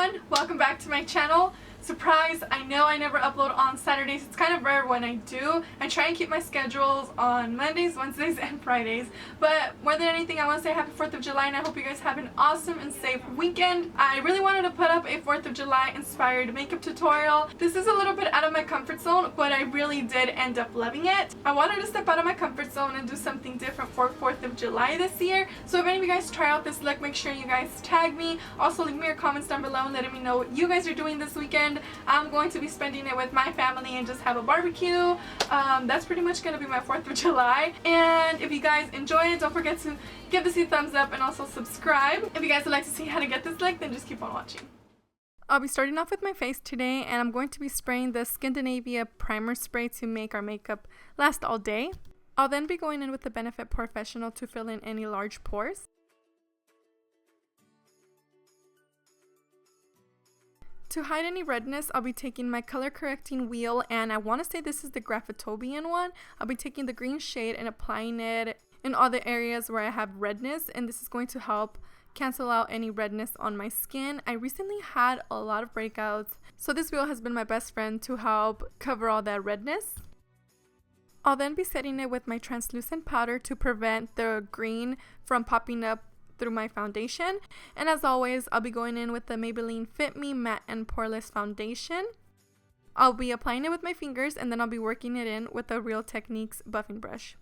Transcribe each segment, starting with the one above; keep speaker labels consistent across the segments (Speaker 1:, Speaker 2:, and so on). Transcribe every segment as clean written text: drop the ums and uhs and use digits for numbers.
Speaker 1: everyone, welcome back to my channel. Surprise, I know I never upload on Saturdays. It's kind of rare when I do. I try and keep my schedules on Mondays, Wednesdays, and Fridays. But more than anything, I want to say happy 4th of July and I hope you guys have an awesome and safe weekend. I really wanted to put up a 4th of July inspired makeup tutorial. This is a little bit out of my comfort zone, but I really did end up loving it. I wanted to step out of my comfort zone and do something different for 4th of July this year. So if any of you guys try out this look, make sure you guys tag me. Also leave me your comments down below and letting me know what you guys are doing this weekend. I'm going to be spending it with my family and just have a barbecue. That's pretty much going to be my 4th of July. And if you guys enjoy it, don't forget to give this a thumbs up and also subscribe. If you guys would like to see how to get this look, then just keep on watching. I'll be starting off with my face today, and I'm going to be spraying the Skindinavia primer spray to make our makeup last all day. I'll then be going in with the Benefit Professional to fill in any large pores. To hide any redness, I'll be taking my color correcting wheel, and I want to say this is the Graffitobian one. I'll be taking the green shade and applying it in all the areas where I have redness, and this is going to help cancel out any redness on my skin. I recently had a lot of breakouts, so this wheel has been my best friend to help cover all that redness. I'll then be setting it with my translucent powder to prevent the green from popping up through my foundation. And as always, I'll be going in with the Maybelline Fit Me Matte+Poreless foundation. I'll be applying it with my fingers, and then I'll be working it in with the Real Techniques buffing brush.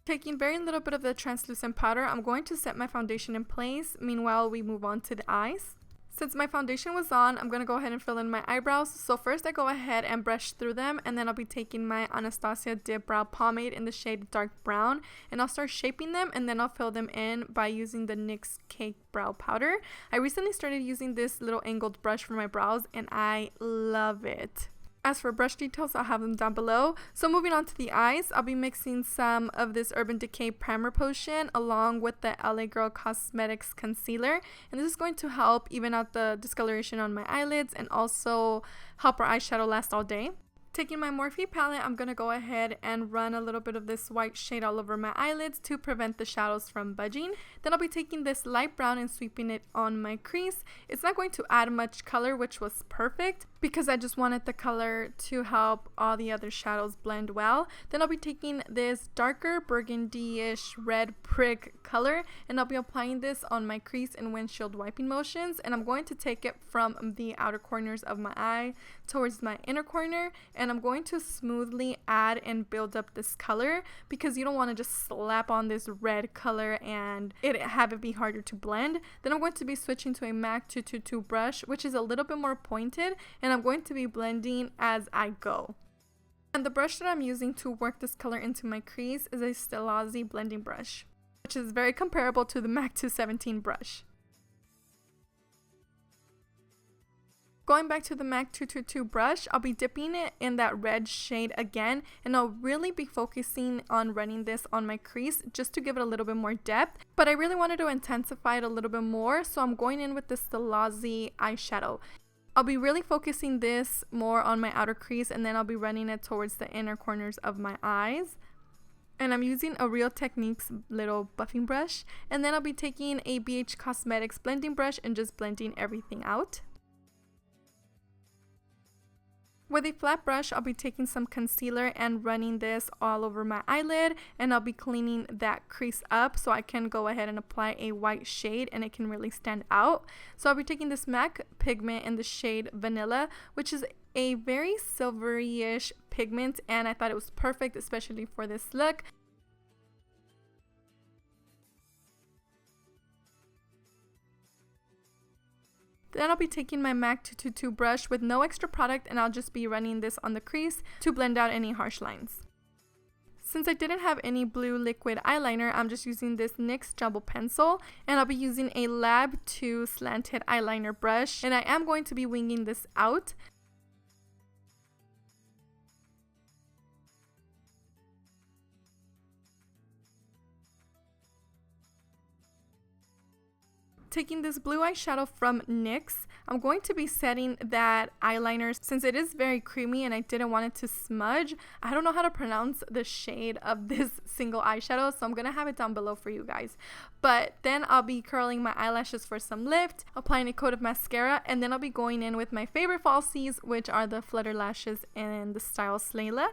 Speaker 1: Taking very little bit of the translucent powder, I'm going to set my foundation in place. Meanwhile, we move on to the eyes. Since my foundation was on, I'm going to go ahead and fill in my eyebrows. So first I go ahead and brush through them, and then I'll be taking my Anastasia Dip Brow Pomade in the shade Dark Brown, and I'll start shaping them, and then I'll fill them in by using the NYX Cake Brow Powder. I recently started using this little angled brush for my brows, and I love it. As for brush details, I'll have them down below. So moving on to the eyes, I'll be mixing some of this Urban Decay Primer Potion along with the LA Girl Cosmetics Concealer. And this is going to help even out the discoloration on my eyelids and also help our eyeshadow last all day. Taking my Morphe palette, I'm going to go ahead and run a little bit of this white shade all over my eyelids to prevent the shadows from budging. Then I'll be taking this light brown and sweeping it on my crease. It's not going to add much color, which was perfect because I just wanted the color to help all the other shadows blend well. Then I'll be taking this darker burgundy-ish red prick color, and I'll be applying this on my crease in windshield wiping motions, and I'm going to take it from the outer corners of my eye towards my inner corner, and I'm going to smoothly add and build up this color because you don't want to just slap on this red color and have it be harder to blend. Then I'm going to be switching to a MAC 222 brush, which is a little bit more pointed, and I'm going to be blending as I go. And the brush that I'm using to work this color into my crease is a Stilazzi blending brush, which is very comparable to the MAC 217 brush. Going back to the MAC 222 brush, I'll be dipping it in that red shade again, and I'll really be focusing on running this on my crease just to give it a little bit more depth. But I really wanted to intensify it a little bit more, so I'm going in with the Stilazzi eyeshadow. I'll be really focusing this more on my outer crease, and then I'll be running it towards the inner corners of my eyes. And I'm using a Real Techniques little buffing brush, and then I'll be taking a BH Cosmetics blending brush and just blending everything out. With a flat brush, I'll be taking some concealer and running this all over my eyelid, and I'll be cleaning that crease up so I can go ahead and apply a white shade and it can really stand out. So I'll be taking this MAC pigment in the shade Vanilla, which is a very silvery-ish pigment, and I thought it was perfect, especially for this look. Then I'll be taking my MAC 222 brush with no extra product, and I'll just be running this on the crease to blend out any harsh lines. Since I didn't have any blue liquid eyeliner, I'm just using this NYX Jumbo Pencil, and I'll be using a Lab 2 slanted eyeliner brush, and I am going to be winging this out. Taking this blue eyeshadow from NYX, I'm going to be setting that eyeliner since it is very creamy and I didn't want it to smudge. I don't know how to pronounce the shade of this single eyeshadow, so I'm going to have it down below for you guys. But then I'll be curling my eyelashes for some lift, applying a coat of mascara, and then I'll be going in with my favorite falsies, which are the Flutter Lashes in the style Slayla.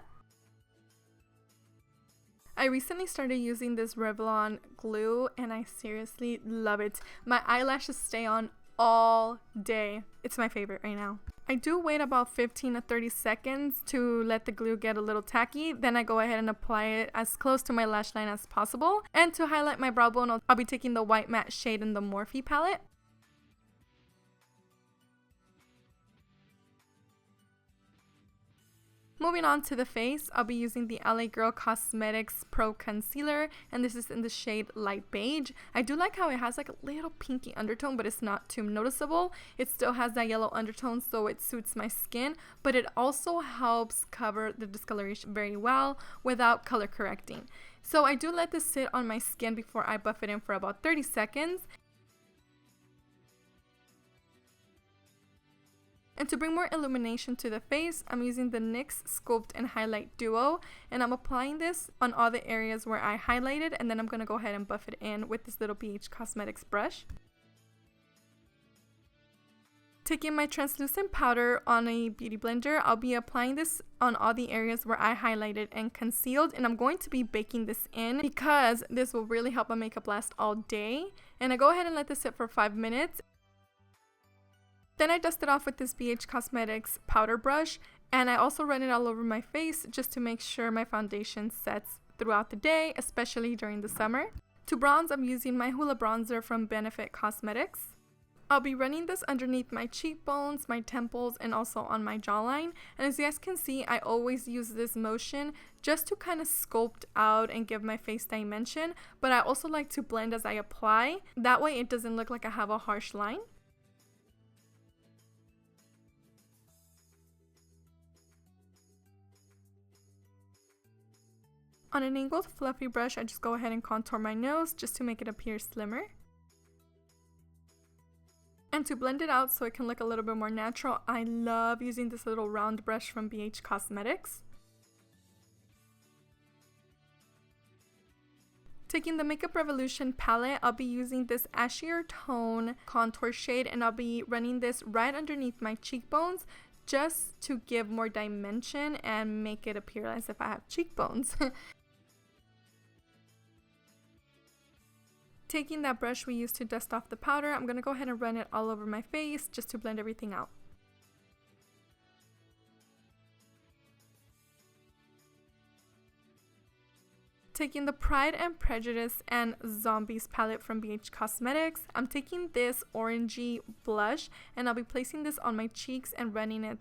Speaker 1: I recently started using this Revlon glue and I seriously love it. My eyelashes stay on all day. It's my favorite right now. I do wait about 15 to 30 seconds to let the glue get a little tacky. Then I go ahead and apply it as close to my lash line as possible. And to highlight my brow bone, I'll be taking the white matte shade in the Morphe palette. Moving on to the face, I'll be using the LA Girl Cosmetics Pro Concealer, and this is in the shade Light Beige. I do like how it has like a little pinky undertone, but it's not too noticeable. It still has that yellow undertone, so it suits my skin, but it also helps cover the discoloration very well without color correcting. So I do let this sit on my skin before I buff it in for about 30 seconds. And to bring more illumination to the face, I'm using the NYX Sculpt and Highlight Duo, and I'm applying this on all the areas where I highlighted, and then I'm going to go ahead and buff it in with this little BH Cosmetics brush. Taking my translucent powder on a beauty blender, I'll be applying this on all the areas where I highlighted and concealed, and I'm going to be baking this in because this will really help my makeup last all day. And I go ahead and let this sit for 5 minutes. Then I dust it off with this BH Cosmetics powder brush, and I also run it all over my face just to make sure my foundation sets throughout the day, especially during the summer. To bronze, I'm using my Hoola bronzer from Benefit Cosmetics. I'll be running this underneath my cheekbones, my temples, and also on my jawline. And as you guys can see, I always use this motion just to kind of sculpt out and give my face dimension, but I also like to blend as I apply. That way it doesn't look like I have a harsh line. On an angled fluffy brush, I just go ahead and contour my nose just to make it appear slimmer. And to blend it out so it can look a little bit more natural, I love using this little round brush from BH Cosmetics. Taking the Makeup Revolution palette, I'll be using this ashier tone contour shade, and I'll be running this right underneath my cheekbones just to give more dimension and make it appear as if I have cheekbones. Taking that brush we used to dust off the powder, I'm going to go ahead and run it all over my face just to blend everything out. Taking the Pride and Prejudice and Zombies palette from BH Cosmetics, I'm taking this orangey blush and I'll be placing this on my cheeks and running it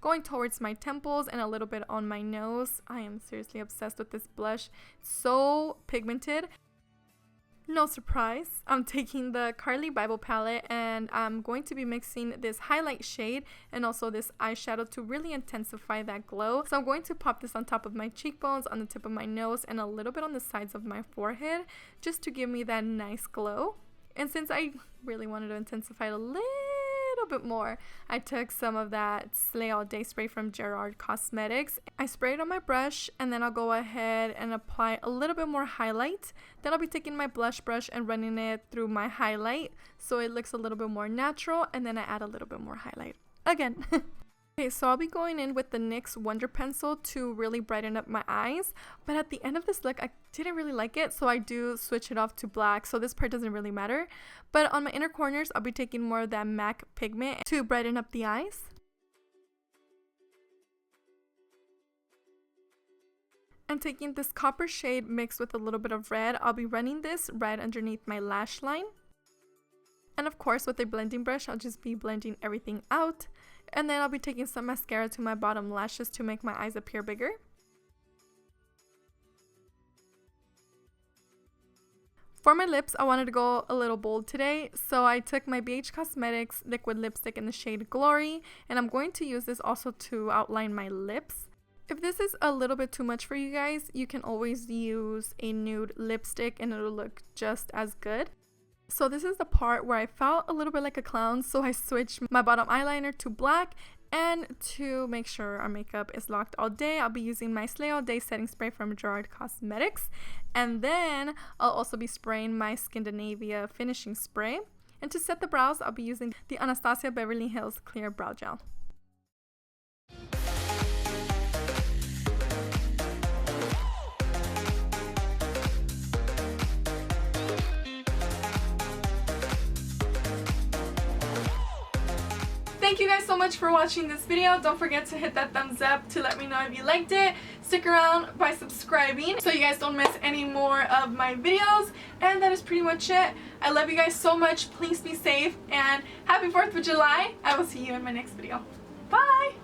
Speaker 1: going towards my temples and a little bit on my nose. I am seriously obsessed with this blush. It's so pigmented. No surprise, I'm taking the Carli Bybel palette and I'm going to be mixing this highlight shade and also this eyeshadow to really intensify that glow. So I'm going to pop this on top of my cheekbones, on the tip of my nose, and a little bit on the sides of my forehead just to give me that nice glow. And since I really wanted to intensify it a little bit more, I took some of that Slay All Day spray from Gerard Cosmetics. I spray it on my brush and then I'll go ahead and apply a little bit more highlight. Then I'll be taking my blush brush and running it through my highlight so it looks a little bit more natural, and then I add a little bit more highlight again. Okay, so I'll be going in with the NYX Wonder Pencil to really brighten up my eyes, but at the end of this look I didn't really like it, so I do switch it off to black, so this part doesn't really matter. But on my inner corners, I'll be taking more of that MAC pigment to brighten up the eyes. And taking this copper shade mixed with a little bit of red, I'll be running this right underneath my lash line. And of course, with a blending brush, I'll just be blending everything out. And then I'll be taking some mascara to my bottom lashes to make my eyes appear bigger. For my lips, I wanted to go a little bold today, so I took my BH Cosmetics liquid lipstick in the shade Glory, and I'm going to use this also to outline my lips. If this is a little bit too much for you guys, you can always use a nude lipstick and it'll look just as good. So this is the part where I felt a little bit like a clown, so I switched my bottom eyeliner to black. And to make sure our makeup is locked all day, I'll be using my Slay All Day setting spray from Gerard Cosmetics. And then I'll also be spraying my Skindinavia finishing spray. And to set the brows, I'll be using the Anastasia Beverly Hills Clear Brow Gel. Thank you guys so much for watching this video. Don't forget to hit that thumbs up to let me know if you liked it. Stick around by subscribing so you guys don't miss any more of my videos. And that is pretty much it. I love you guys so much. Please be safe and happy 4th of July. I will see you in my next video. Bye!